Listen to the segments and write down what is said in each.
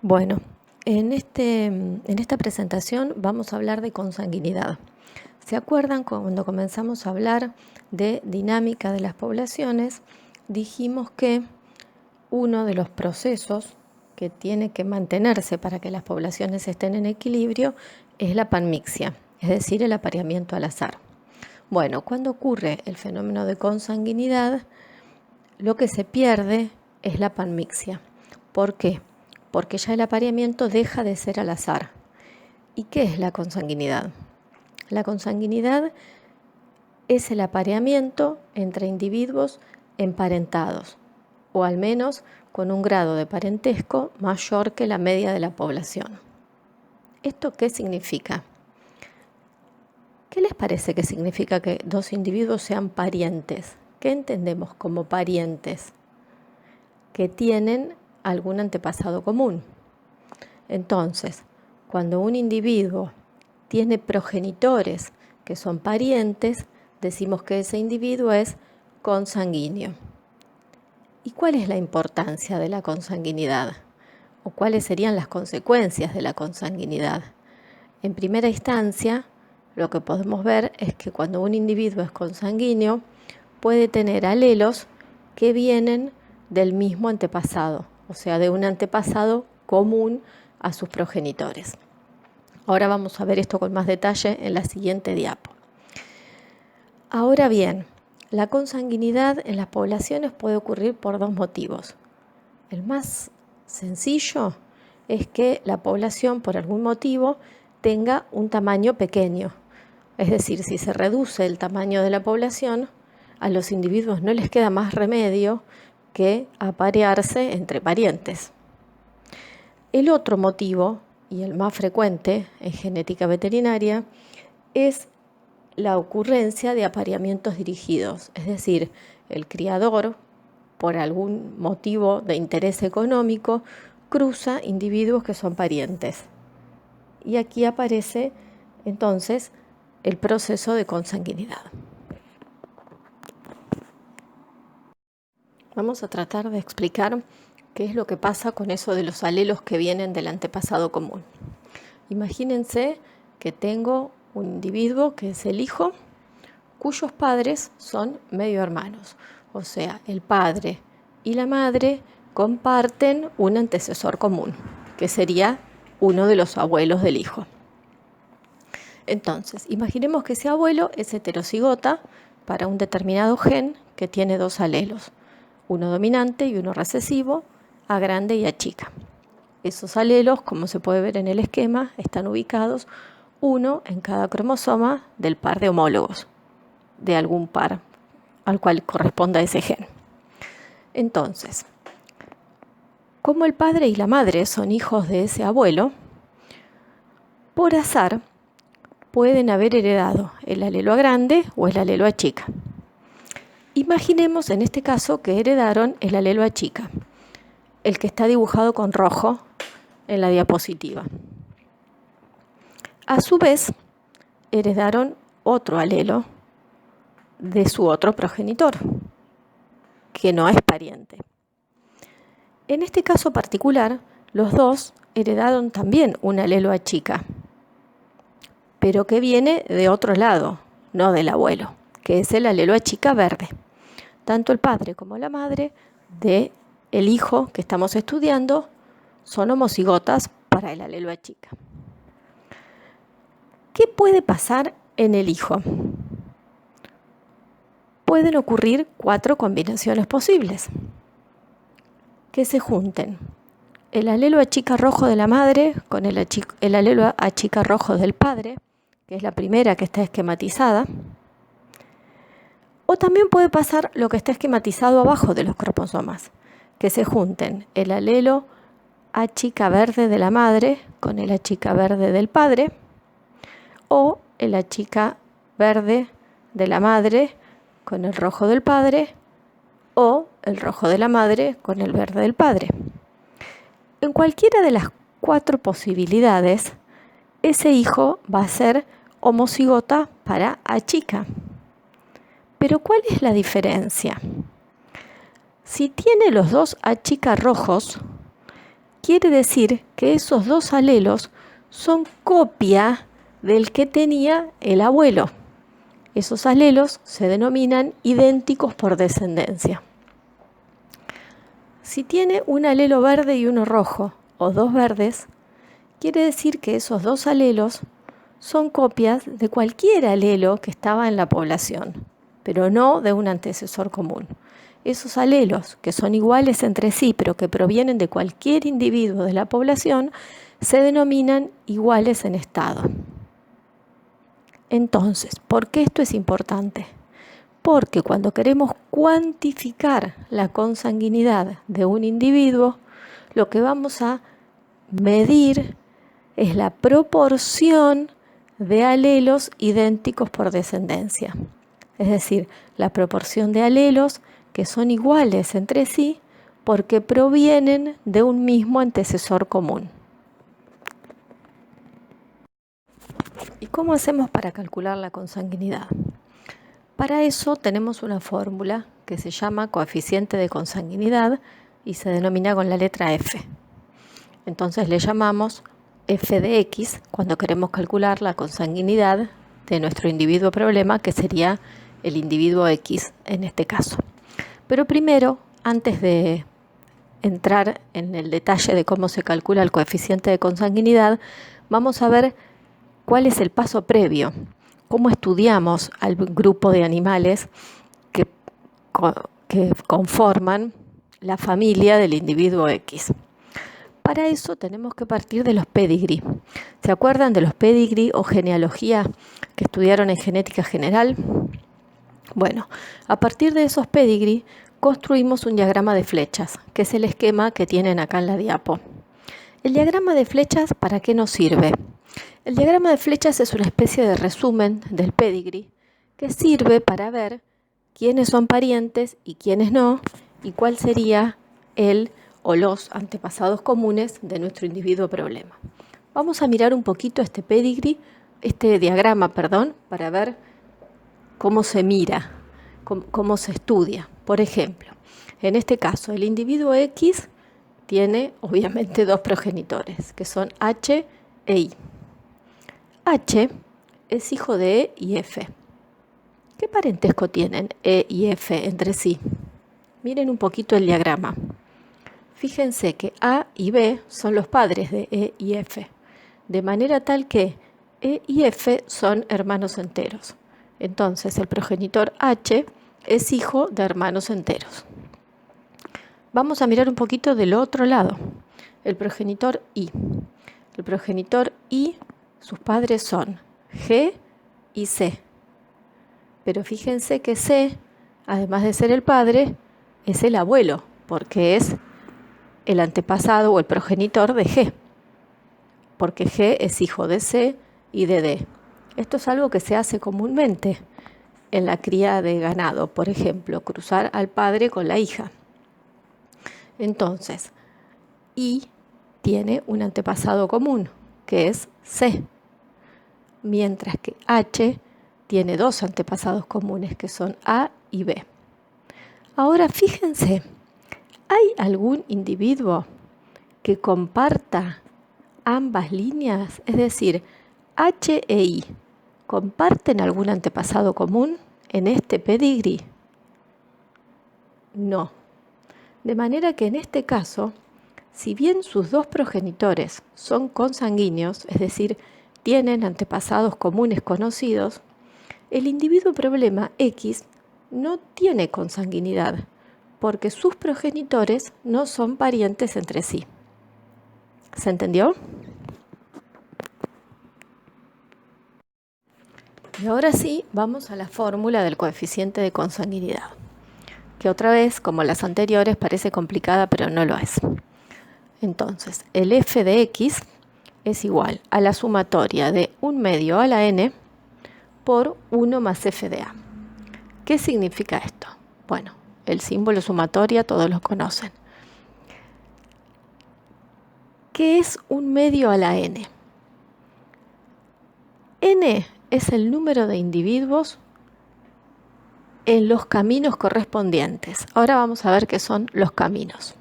Bueno, en esta presentación vamos a hablar de consanguinidad. ¿Se acuerdan cuando comenzamos a hablar de dinámica de las poblaciones? Dijimos que uno de los procesos que tiene que mantenerse para que las poblaciones estén en equilibrio es la panmixia, es decir, el apareamiento al azar. Bueno, cuando ocurre el fenómeno de consanguinidad, lo que se pierde es la panmixia. ¿Por qué? Porque ya el apareamiento deja de ser al azar. ¿Y qué es la consanguinidad? La consanguinidad es el apareamiento entre individuos emparentados, o al menos con un grado de parentesco mayor que la media de la población. ¿Esto qué significa? ¿Qué les parece que significa que dos individuos sean parientes? ¿Qué entendemos como parientes? Que tienen algún antepasado común. Entonces, cuando un individuo tiene progenitores que son parientes, decimos que ese individuo es consanguíneo. ¿Y cuál es la importancia de la consanguinidad? ¿O cuáles serían las consecuencias de la consanguinidad? En primera instancia, lo que podemos ver es que cuando un individuo es consanguíneo, puede tener alelos que vienen del mismo antepasado, o sea, de un antepasado común a sus progenitores. Ahora vamos a ver esto con más detalle en la siguiente diapo. Ahora bien, la consanguinidad en las poblaciones puede ocurrir por dos motivos. El más sencillo es que la población, por algún motivo, tenga un tamaño pequeño. Es decir, si se reduce el tamaño de la población, a los individuos no les queda más remedio que aparearse entre parientes. El otro motivo, y el más frecuente en genética veterinaria, es la ocurrencia de apareamientos dirigidos, es decir, el criador, por algún motivo de interés económico, cruza individuos que son parientes. Y aquí aparece entonces el proceso de consanguinidad. Vamos a tratar de explicar qué es lo que pasa con eso de los alelos que vienen del antepasado común. Imagínense que tengo un individuo que es el hijo, cuyos padres son medio hermanos, o sea, el padre y la madre comparten un antecesor común, que sería uno de los abuelos del hijo. Entonces, imaginemos que ese abuelo es heterocigota para un determinado gen que tiene dos alelos, uno dominante y uno recesivo, A grande y A chica. Esos alelos, como se puede ver en el esquema, están ubicados uno en cada cromosoma del par de homólogos, de algún par al cual corresponda ese gen. Entonces, como el padre y la madre son hijos de ese abuelo, por azar pueden haber heredado el alelo A grande o el alelo A chica. Imaginemos en este caso que heredaron el alelo A chica, el que está dibujado con rojo en la diapositiva. A su vez, heredaron otro alelo de su otro progenitor, que no es pariente. En este caso particular, los dos heredaron también un alelo A chica, pero que viene de otro lado, no del abuelo, que es el alelo A chica verde. Tanto el padre como la madre del hijo que estamos estudiando son homocigotas para el alelo A chica. ¿Qué puede pasar en el hijo? Pueden ocurrir 4 combinaciones posibles. Que se junten el alelo A chica rojo de la madre con el alelo A chica rojo del padre, que es la primera que está esquematizada. O también puede pasar lo que está esquematizado abajo de los cromosomas, que se junten el alelo A chica verde de la madre con el A chica verde del padre, o el A chica verde de la madre con el rojo del padre, o el rojo de la madre con el verde del padre. En cualquiera de las 4 posibilidades, ese hijo va a ser homocigota para A chica. Pero ¿cuál es la diferencia? Si tiene los dos A chica rojos, quiere decir que esos dos alelos son copia del que tenía el abuelo. Esos alelos se denominan idénticos por descendencia. Si tiene un alelo verde y uno rojo, o dos verdes, quiere decir que esos dos alelos son copias de cualquier alelo que estaba en la población, pero no de un antecesor común. Esos alelos, que son iguales entre sí, pero que provienen de cualquier individuo de la población, se denominan iguales en estado. Entonces, ¿por qué esto es importante? Porque cuando queremos cuantificar la consanguinidad de un individuo, lo que vamos a medir es la proporción de alelos idénticos por descendencia. Es decir, la proporción de alelos que son iguales entre sí porque provienen de un mismo antecesor común. ¿Y cómo hacemos para calcular la consanguinidad? Para eso tenemos una fórmula que se llama coeficiente de consanguinidad y se denomina con la letra F. Entonces le llamamos f de x cuando queremos calcular la consanguinidad de nuestro individuo problema, que sería el individuo X en este caso. Pero primero, antes de entrar en el detalle de cómo se calcula el coeficiente de consanguinidad, vamos a ver cuál es el paso previo, cómo estudiamos al grupo de animales que conforman la familia del individuo X. Para eso tenemos que partir de los pedigrí. ¿Se acuerdan de los pedigrí o genealogía que estudiaron en genética general? Bueno, a partir de esos pedigrí construimos un diagrama de flechas, que es el esquema que tienen acá en la diapo. ¿El diagrama de flechas para qué nos sirve? El diagrama de flechas es una especie de resumen del pedigrí que sirve para ver quiénes son parientes y quiénes no, y cuál sería el o los antepasados comunes de nuestro individuo problema. Vamos a mirar un poquito este diagrama, para ver cómo se mira, cómo se estudia. Por ejemplo, en este caso, el individuo X tiene obviamente dos progenitores, que son H e I. H es hijo de E y F. ¿Qué parentesco tienen E y F entre sí? Miren un poquito el diagrama. Fíjense que A y B son los padres de E y F, de manera tal que E y F son hermanos enteros. Entonces, el progenitor H es hijo de hermanos enteros. Vamos a mirar un poquito del otro lado, el progenitor I. El progenitor I, sus padres son G y C. Pero fíjense que C, además de ser el padre, es el abuelo, porque es el antepasado o el progenitor de G, porque G es hijo de C y de D. Esto es algo que se hace comúnmente en la cría de ganado, por ejemplo, cruzar al padre con la hija. Entonces, I tiene un antepasado común, que es C, mientras que H tiene dos antepasados comunes, que son A y B. Ahora fíjense, ¿hay algún individuo que comparta ambas líneas? Es decir, H e I, ¿comparten algún antepasado común en este pedigrí? No. De manera que en este caso, si bien sus dos progenitores son consanguíneos, es decir, tienen antepasados comunes conocidos, el individuo problema X no tiene consanguinidad, porque sus progenitores no son parientes entre sí. ¿Se entendió? Y ahora sí, vamos a la fórmula del coeficiente de consanguinidad, que otra vez, como las anteriores, parece complicada, pero no lo es. Entonces, el f de x es igual a la sumatoria de 1 medio a la n por 1 más f de a. ¿Qué significa esto? Bueno, el símbolo sumatoria todos lo conocen. ¿Qué es 1 medio a la n? N es el número de individuos en los caminos correspondientes. Ahora vamos a ver qué son los caminos.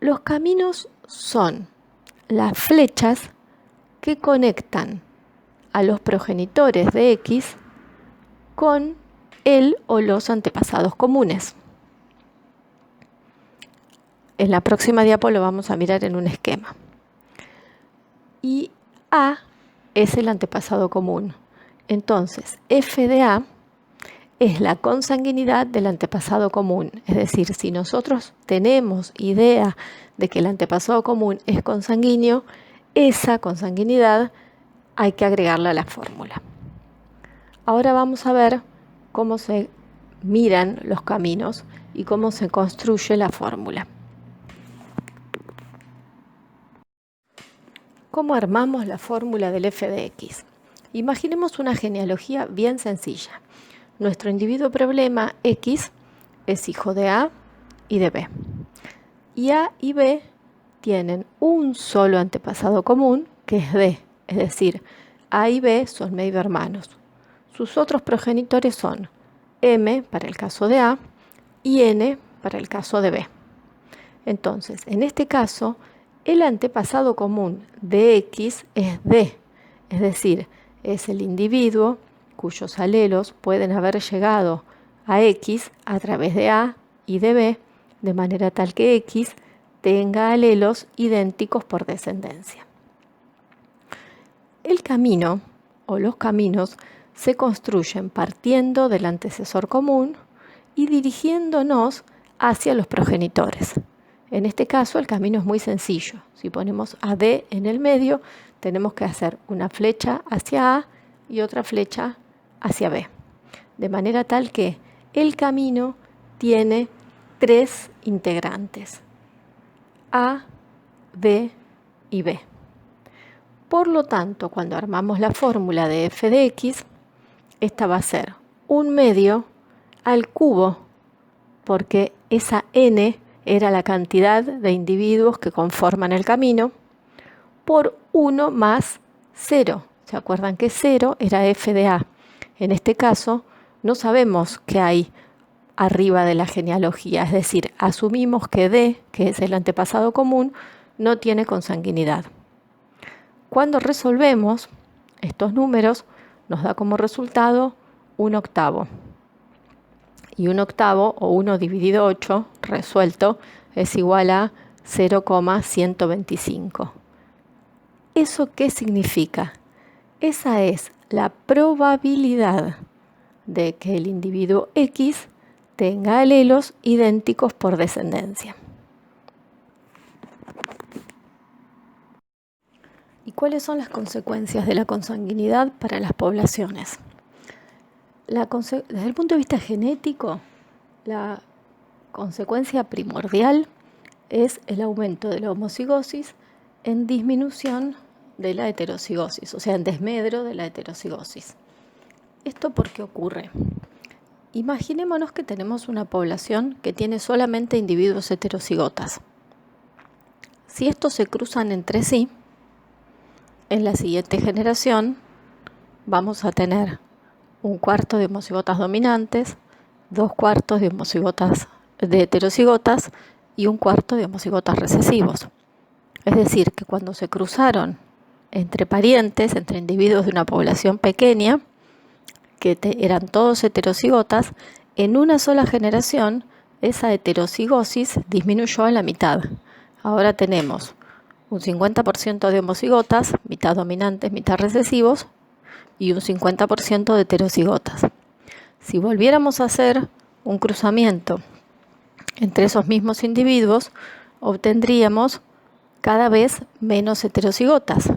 Los caminos son las flechas que conectan a los progenitores de X con el o los antepasados comunes. En la próxima diapo lo vamos a mirar en un esquema. Y A es el antepasado común. Entonces, F de A es la consanguinidad del antepasado común. Es decir, si nosotros tenemos idea de que el antepasado común es consanguíneo, esa consanguinidad hay que agregarla a la fórmula. Ahora vamos a ver cómo se miran los caminos y cómo se construye la fórmula. ¿Cómo armamos la fórmula del f de x? Imaginemos una genealogía bien sencilla. Nuestro individuo problema X es hijo de A y de B. Y A y B tienen un solo antepasado común, que es D. Es decir, A y B son medio hermanos. Sus otros progenitores son M para el caso de A y N para el caso de B. Entonces, en este caso, el antepasado común de X es D. Es decir, es el individuo cuyos alelos pueden haber llegado a X a través de A y de B, de manera tal que X tenga alelos idénticos por descendencia. El camino o los caminos se construyen partiendo del antecesor común y dirigiéndonos hacia los progenitores. En este caso el camino es muy sencillo. Si ponemos a D en el medio, tenemos que hacer una flecha hacia A y otra flecha hacia B. De manera tal que el camino tiene 3 integrantes: A, D y B. Por lo tanto, cuando armamos la fórmula de f de x, esta va a ser un medio al cubo, porque esa n era la cantidad de individuos que conforman el camino, por 1 más 0. ¿Se acuerdan que 0 era f de A? En este caso, no sabemos qué hay arriba de la genealogía, es decir, asumimos que D, que es el antepasado común, no tiene consanguinidad. Cuando resolvemos estos números, nos da como resultado 1/8. Y 1/8 o 1 dividido 8 resuelto es igual a 0,125. ¿Eso qué significa? Esa es la probabilidad de que el individuo X tenga alelos idénticos por descendencia. ¿Y cuáles son las consecuencias de la consanguinidad para las poblaciones? Desde el punto de vista genético, la consecuencia primordial es el aumento de la homocigosis en disminución de la heterocigosis, o sea, en desmedro de la heterocigosis. ¿Esto por qué ocurre? Imaginémonos que tenemos una población que tiene solamente individuos heterocigotas. Si estos se cruzan entre sí, en la siguiente generación vamos a tener 1/4 de homocigotas dominantes, 2/4 de homocigotas de heterocigotas y 1/4 de homocigotas recesivos. Es decir, que cuando se cruzaron entre parientes, entre individuos de una población pequeña, que eran todos heterocigotas, en una sola generación esa heterocigosis disminuyó a la mitad. Ahora tenemos un 50% de homocigotas, mitad dominantes, mitad recesivos, y un 50% de heterocigotas. Si volviéramos a hacer un cruzamiento entre esos mismos individuos, obtendríamos cada vez menos heterocigotas,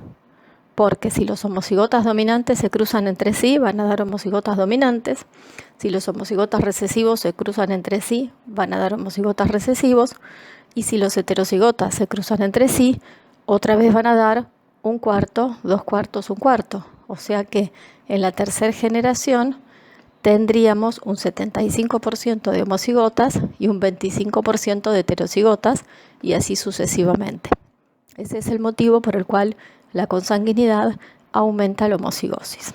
porque si los homocigotas dominantes se cruzan entre sí, van a dar homocigotas dominantes. Si los homocigotas recesivos se cruzan entre sí, van a dar homocigotas recesivos. Y si los heterocigotas se cruzan entre sí, otra vez van a dar 1/4, 2/4, 1/4. O sea que en la tercera generación tendríamos un 75% de homocigotas y un 25% de heterocigotas, y así sucesivamente. Ese es el motivo por el cual la consanguinidad aumenta la homocigosis.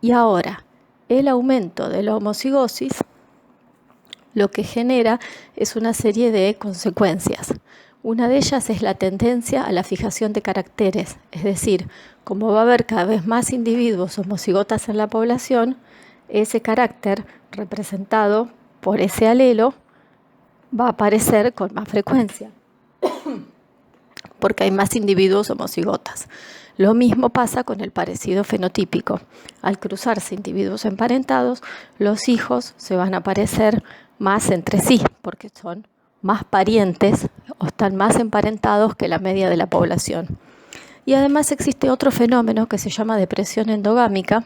Y ahora, el aumento de la homocigosis lo que genera es una serie de consecuencias. Una de ellas es la tendencia a la fijación de caracteres, es decir, como va a haber cada vez más individuos homocigotas en la población, ese carácter representado por ese alelo va a aparecer con más frecuencia, porque hay más individuos homocigotas. Lo mismo pasa con el parecido fenotípico. Al cruzarse individuos emparentados, los hijos se van a parecer más entre sí, porque son más parientes o están más emparentados que la media de la población. Y además existe otro fenómeno que se llama depresión endogámica,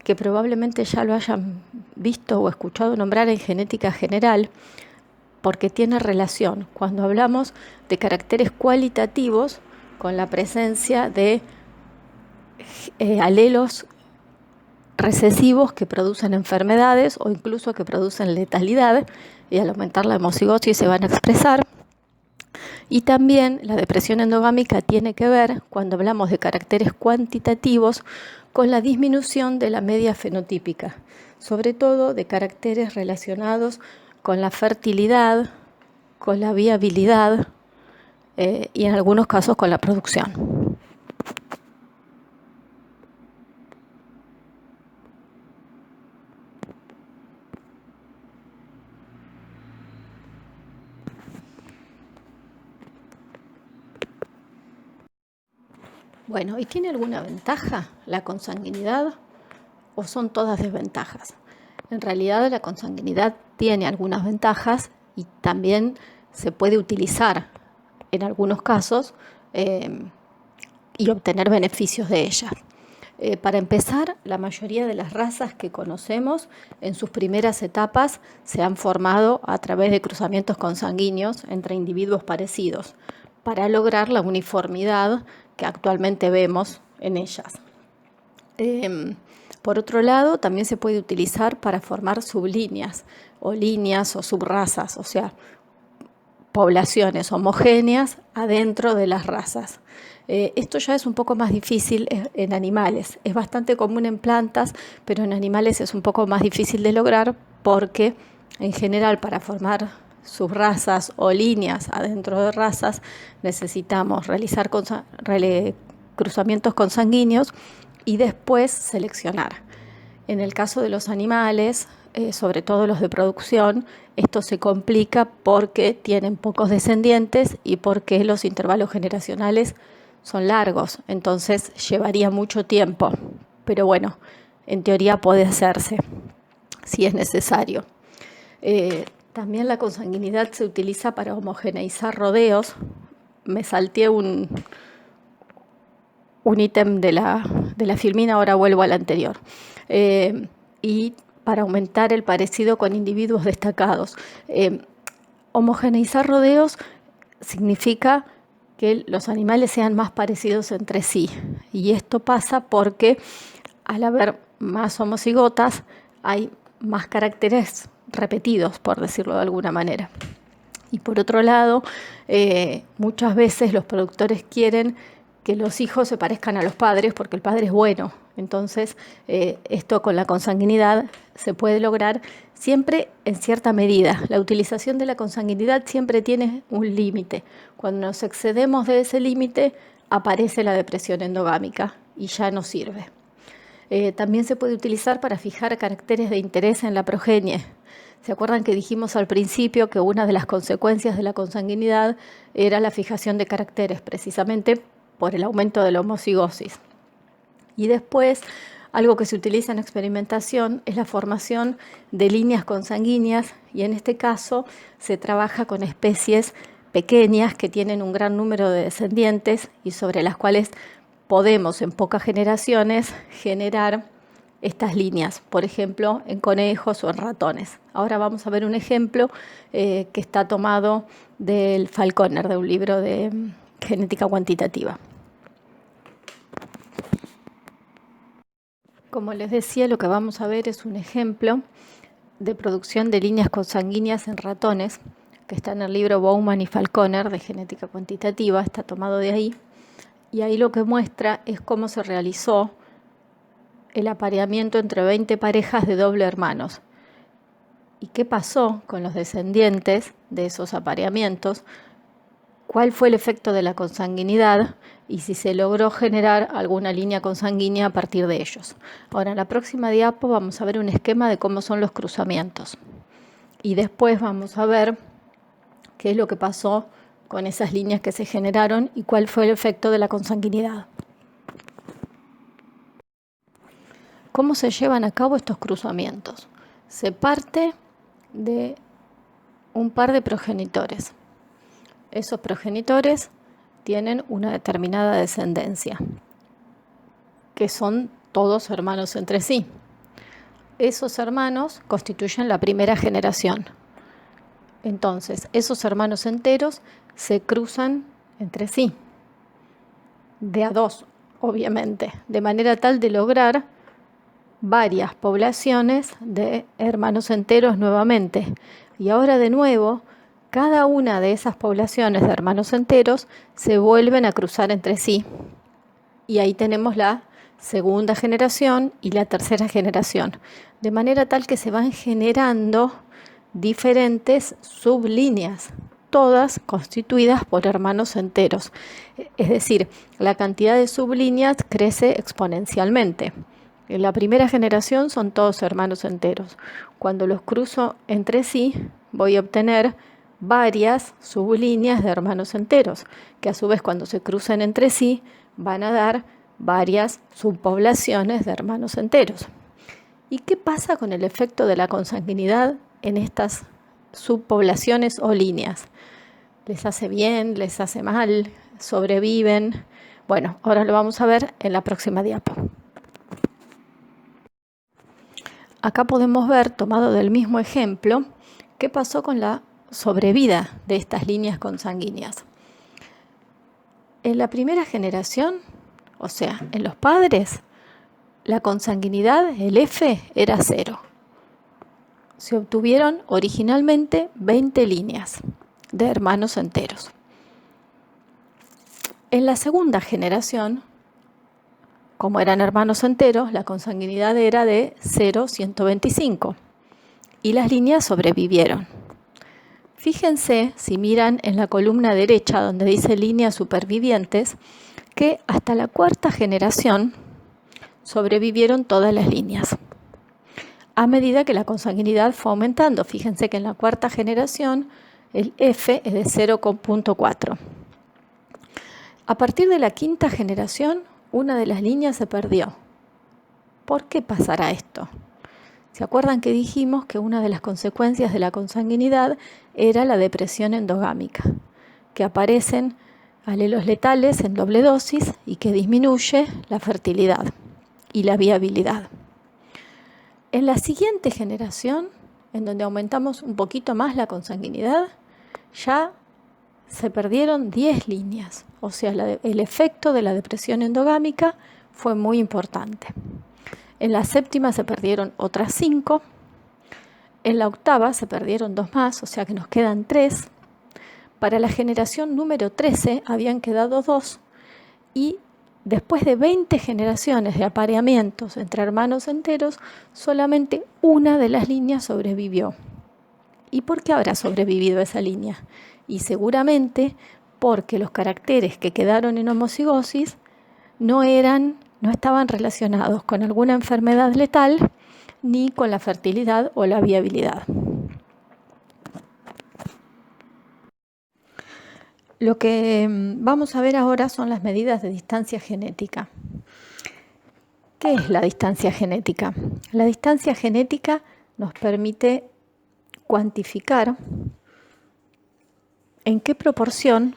que probablemente ya lo hayan visto o escuchado nombrar en genética general, porque tiene relación cuando hablamos de caracteres cualitativos con la presencia de alelos recesivos que producen enfermedades o incluso que producen letalidad, y al aumentar la homocigosis se van a expresar. Y también la depresión endogámica tiene que ver, cuando hablamos de caracteres cuantitativos, con la disminución de la media fenotípica, sobre todo de caracteres relacionados con la fertilidad, con la viabilidad y en algunos casos con la producción. Bueno, ¿y tiene alguna ventaja la consanguinidad o son todas desventajas? En realidad la consanguinidad tiene algunas ventajas y también se puede utilizar en algunos casos y obtener beneficios de ella. Para empezar, la mayoría de las razas que conocemos en sus primeras etapas se han formado a través de cruzamientos consanguíneos entre individuos parecidos para lograr la uniformidad que actualmente vemos en ellas. Por otro lado, también se puede utilizar para formar sublíneas o líneas o subrazas, o sea, poblaciones homogéneas adentro de las razas. Esto ya es un poco más difícil en animales. Es bastante común en plantas, pero en animales es un poco más difícil de lograr porque, en general, para formar subrazas o líneas adentro de razas, necesitamos realizar cruzamientos consanguíneos y después seleccionar. En el caso de los animales, sobre todo los de producción, esto se complica porque tienen pocos descendientes y porque los intervalos generacionales son largos, entonces llevaría mucho tiempo. Pero bueno, en teoría puede hacerse si es necesario. También la consanguinidad se utiliza para homogeneizar rodeos. Me salté un ítem de la filmina, ahora vuelvo al anterior. Y para aumentar el parecido con individuos destacados. Homogeneizar rodeos significa que los animales sean más parecidos entre sí. Y esto pasa porque al haber más homocigotas hay más caracteres repetidos, por decirlo de alguna manera. Y por otro lado, muchas veces los productores quieren que los hijos se parezcan a los padres porque el padre es bueno. Entonces, esto con la consanguinidad se puede lograr siempre en cierta medida. La utilización de la consanguinidad siempre tiene un límite. Cuando nos excedemos de ese límite, aparece la depresión endogámica y ya no sirve. También se puede utilizar para fijar caracteres de interés en la progenie. ¿Se acuerdan que dijimos al principio que una de las consecuencias de la consanguinidad era la fijación de caracteres, precisamente por el aumento de la homocigosis? Y después, algo que se utiliza en experimentación es la formación de líneas consanguíneas, y en este caso se trabaja con especies pequeñas que tienen un gran número de descendientes y sobre las cuales podemos en pocas generaciones generar estas líneas, por ejemplo, en conejos o en ratones. Ahora vamos a ver un ejemplo que está tomado del Falconer, de un libro de genética cuantitativa. Como les decía, lo que vamos a ver es un ejemplo de producción de líneas consanguíneas en ratones, que está en el libro Bowman y Falconer de genética cuantitativa, está tomado de ahí. Y ahí lo que muestra es cómo se realizó el apareamiento entre 20 parejas de doble hermanos. ¿Y qué pasó con los descendientes de esos apareamientos? cuál fue el efecto de la consanguinidad y si se logró generar alguna línea consanguínea a partir de ellos. Ahora, en la próxima diapo vamos a ver un esquema de cómo son los cruzamientos. Y después vamos a ver qué es lo que pasó con esas líneas que se generaron y cuál fue el efecto de la consanguinidad. ¿Cómo se llevan a cabo estos cruzamientos? Se parte de un par de progenitores. Esos progenitores tienen una determinada descendencia, que son todos hermanos entre sí. Esos hermanos constituyen la primera generación. Entonces, esos hermanos enteros se cruzan entre sí, de a dos, obviamente, de manera tal de lograr varias poblaciones de hermanos enteros nuevamente. Y ahora de nuevo, cada una de esas poblaciones de hermanos enteros se vuelven a cruzar entre sí. Y ahí tenemos la segunda generación y la tercera generación. De manera tal que se van generando diferentes sublíneas, todas constituidas por hermanos enteros. Es decir, la cantidad de sublíneas crece exponencialmente. En la primera generación son todos hermanos enteros. Cuando los cruzo entre sí, voy a obtener varias sublíneas de hermanos enteros, que a su vez cuando se crucen entre sí van a dar varias subpoblaciones de hermanos enteros. ¿Y qué pasa con el efecto de la consanguinidad en estas subpoblaciones o líneas? ¿Les hace bien? ¿Les hace mal? ¿Sobreviven? Bueno, ahora lo vamos a ver en la próxima diapo. Acá podemos ver, tomado del mismo ejemplo, qué pasó con la sobrevida de estas líneas consanguíneas. En la primera generación, o sea, en los padres, la consanguinidad, el F, era 0. Se obtuvieron originalmente 20 líneas de hermanos enteros. En la segunda generación, como eran hermanos enteros, la consanguinidad era de 0,125 y las líneas sobrevivieron. Fíjense, si miran en la columna derecha donde dice líneas supervivientes, que hasta la cuarta generación sobrevivieron todas las líneas. A medida que la consanguinidad fue aumentando, fíjense que en la cuarta generación el F es de 0,4. A partir de la quinta generación, una de las líneas se perdió. ¿Por qué pasará esto? ¿Se acuerdan que dijimos que una de las consecuencias de la consanguinidad era la depresión endogámica? Que aparecen alelos letales en doble dosis y que disminuye la fertilidad y la viabilidad. En la siguiente generación, en donde aumentamos un poquito más la consanguinidad, ya se perdieron 10 líneas, o sea, el efecto de la depresión endogámica fue muy importante. En la séptima se perdieron otras 5, en la octava se perdieron 2 más, o sea que nos quedan 3. Para la generación número 13 habían quedado 2 y después de 20 generaciones de apareamientos entre hermanos enteros, solamente una de las líneas sobrevivió. ¿Y por qué habrá sobrevivido esa línea? Y seguramente porque los caracteres que quedaron en homocigosis no estaban relacionados con alguna enfermedad letal ni con la fertilidad o la viabilidad. Lo que vamos a ver ahora son las medidas de distancia genética. ¿Qué es la distancia genética? La distancia genética nos permite cuantificar en qué proporción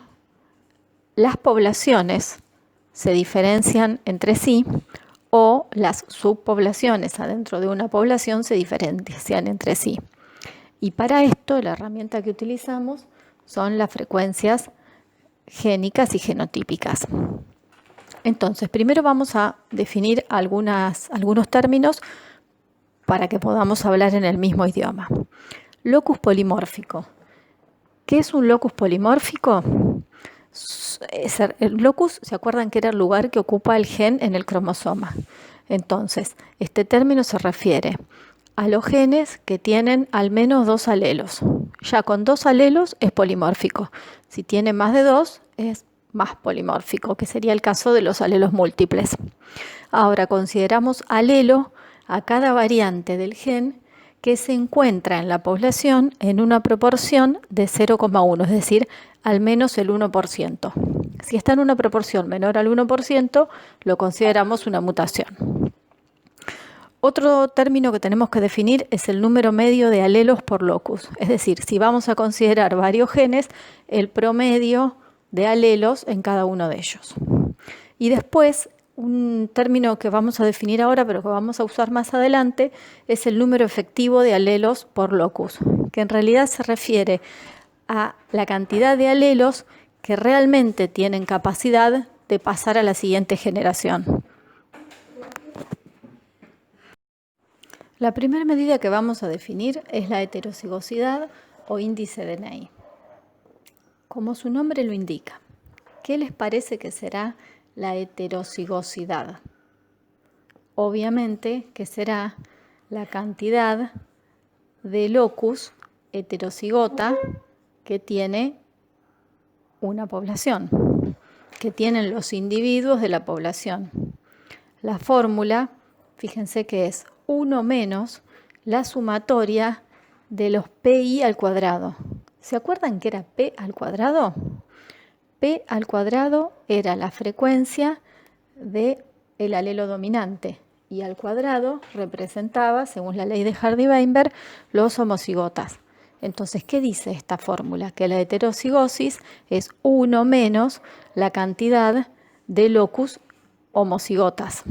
las poblaciones se diferencian entre sí o las subpoblaciones adentro de una población se diferencian entre sí. Y para esto la herramienta que utilizamos son las frecuencias génicas y genotípicas. Entonces, primero vamos a definir algunos términos para que podamos hablar en el mismo idioma. Locus polimórfico. ¿Qué es un locus polimórfico? El locus, ¿se acuerdan que era el lugar que ocupa el gen en el cromosoma? Entonces, este término se refiere a los genes que tienen al menos 2 alelos. Ya con 2 alelos es polimórfico. Si tiene más de 2 es más polimórfico, que sería el caso de los alelos múltiples. Ahora consideramos alelo a cada variante del gen que se encuentra en la población en una proporción de 0,1, es decir, al menos el 1%. Si está en una proporción menor al 1%, lo consideramos una mutación. Otro término que tenemos que definir es el número medio de alelos por locus. Es decir, si vamos a considerar varios genes, el promedio de alelos en cada uno de ellos. Y después, un término que vamos a definir ahora, pero que vamos a usar más adelante, es el número efectivo de alelos por locus, que en realidad se refiere a la cantidad de alelos que realmente tienen capacidad de pasar a la siguiente generación. La primera medida que vamos a definir es la heterocigosidad o índice de Ney. Como su nombre lo indica, ¿qué les parece que será la heterocigosidad? Obviamente que será la cantidad de locus heterocigota que tiene una población, que tienen los individuos de la población. La fórmula, fíjense que es 1 menos la sumatoria de los pi al cuadrado. ¿Se acuerdan que era p al cuadrado? P al cuadrado era la frecuencia del alelo dominante y al cuadrado representaba, según la ley de Hardy-Weinberg, los homocigotas. Entonces, ¿qué dice esta fórmula? Que la heterocigosis es 1 menos la cantidad de locus homocigotas,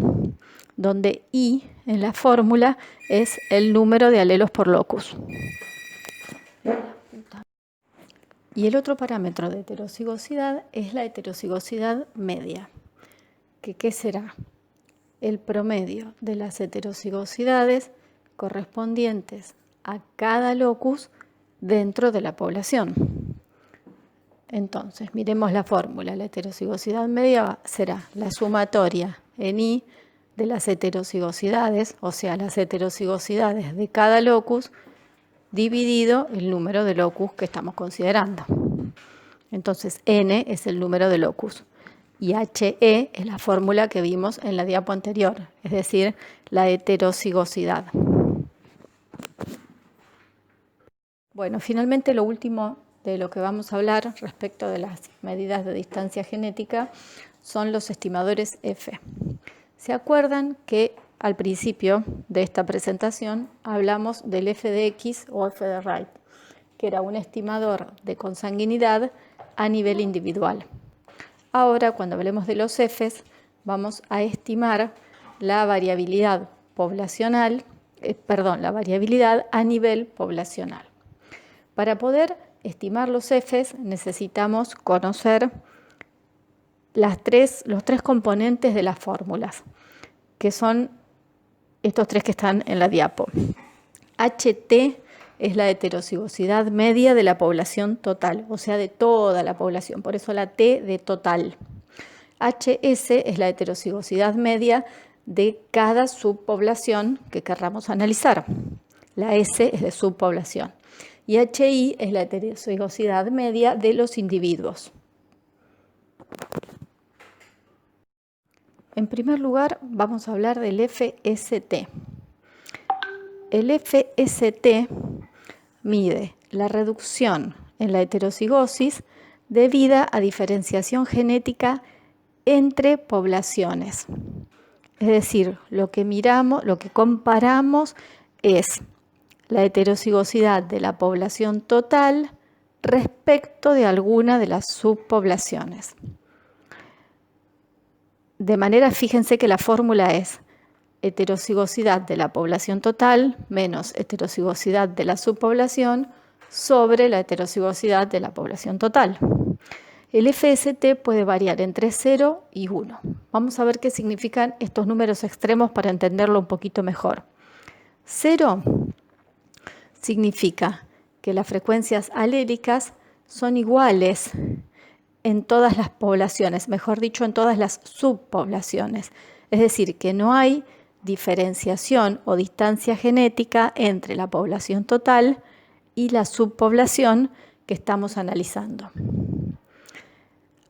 donde I en la fórmula es el número de alelos por locus. Y el otro parámetro de heterocigosidad es la heterocigosidad media. ¿Qué será? El promedio de las heterocigosidades correspondientes a cada locus dentro de la población. Entonces, miremos la fórmula. La heterocigosidad media será la sumatoria en I de las heterocigosidades, o sea, las heterocigosidades de cada locus, dividido el número de locus que estamos considerando. Entonces, N es el número de locus y HE es la fórmula que vimos en la diapo anterior, es decir, la heterocigosidad. Bueno, finalmente lo último de lo que vamos a hablar respecto de las medidas de distancia genética son los estimadores F. ¿Se acuerdan que al principio de esta presentación hablamos del F de X o F de Wright, que era un estimador de consanguinidad a nivel individual? Ahora, cuando hablemos de los Fs, vamos a estimar la variabilidad poblacional, la variabilidad a nivel poblacional. Para poder estimar los Fs necesitamos conocer los tres componentes de las fórmulas, que son estos tres que están en la diapo. HT es la heterocigosidad media de la población total, o sea, de toda la población, por eso la T de total. HS es la heterocigosidad media de cada subpoblación que querramos analizar. La S es de subpoblación. Y HI es la heterocigosidad media de los individuos. En primer lugar, vamos a hablar del FST. El FST mide la reducción en la heterocigosis debida a diferenciación genética entre poblaciones. Es decir, lo que comparamos es la heterocigosidad de la población total respecto de alguna de las subpoblaciones. De manera, fíjense que la fórmula es heterocigosidad de la población total menos heterocigosidad de la subpoblación sobre la heterocigosidad de la población total. El FST puede variar entre 0 y 1. Vamos a ver qué significan estos números extremos para entenderlo un poquito mejor. 0 significa que las frecuencias alélicas son iguales en todas las poblaciones, mejor dicho, en todas las subpoblaciones. Es decir, que no hay diferenciación o distancia genética entre la población total y la subpoblación que estamos analizando.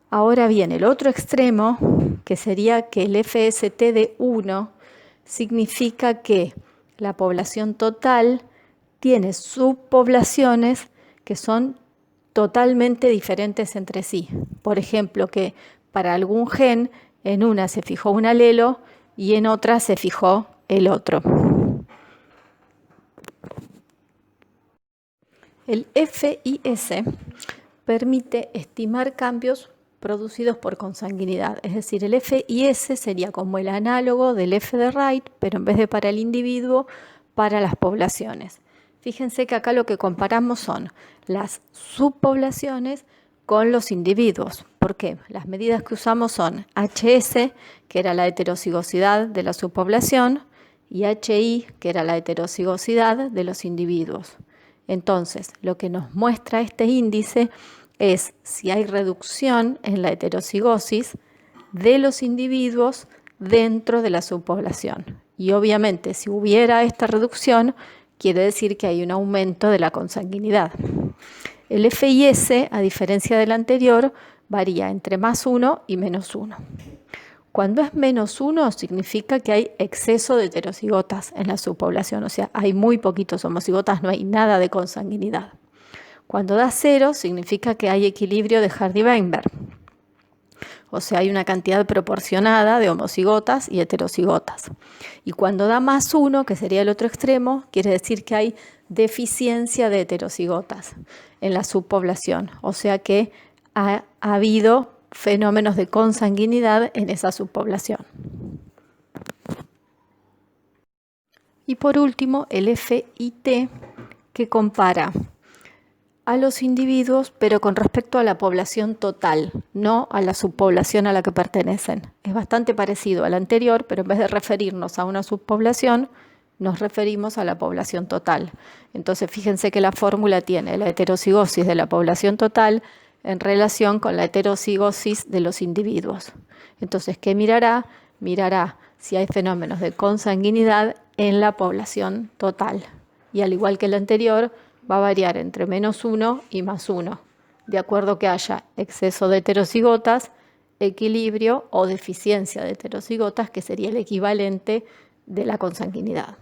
Ahora bien, el otro extremo, que sería que el FST de 1 significa que la población total tiene subpoblaciones que son totalmente diferentes entre sí. Por ejemplo, que para algún gen en una se fijó un alelo y en otra se fijó el otro. El FIS permite estimar cambios producidos por consanguinidad, es decir, el FIS sería como el análogo del F de Wright, pero en vez de para el individuo, para las poblaciones. Fíjense que acá lo que comparamos son las subpoblaciones con los individuos. ¿Por qué? Las medidas que usamos son HS, que era la heterocigosidad de la subpoblación, y HI, que era la heterocigosidad de los individuos. Entonces, lo que nos muestra este índice es si hay reducción en la heterocigosis de los individuos dentro de la subpoblación. Y obviamente, si hubiera esta reducción, quiere decir que hay un aumento de la consanguinidad. El FIS, a diferencia del anterior, varía entre +1 y -1. Cuando es -1 significa que hay exceso de heterocigotas en la subpoblación, o sea, hay muy poquitos homocigotas, no hay nada de consanguinidad. Cuando da 0 significa que hay equilibrio de Hardy-Weinberg, o sea, hay una cantidad proporcionada de homocigotas y heterocigotas. Y cuando da +1, que sería el otro extremo, quiere decir que hay deficiencia de heterocigotas en la subpoblación, o sea que ha habido fenómenos de consanguinidad en esa subpoblación. Y por último, el FIT, que compara a los individuos, pero con respecto a la población total, no a la subpoblación a la que pertenecen. Es bastante parecido al anterior, pero en vez de referirnos a una subpoblación, nos referimos a la población total. Entonces, fíjense que la fórmula tiene la heterocigosis de la población total en relación con la heterocigosis de los individuos. Entonces, ¿qué mirará? Mirará si hay fenómenos de consanguinidad en la población total. Y al igual que el anterior, va a variar entre -1 y +1, de acuerdo que haya exceso de heterocigotas, equilibrio o deficiencia de heterocigotas, que sería el equivalente de la consanguinidad.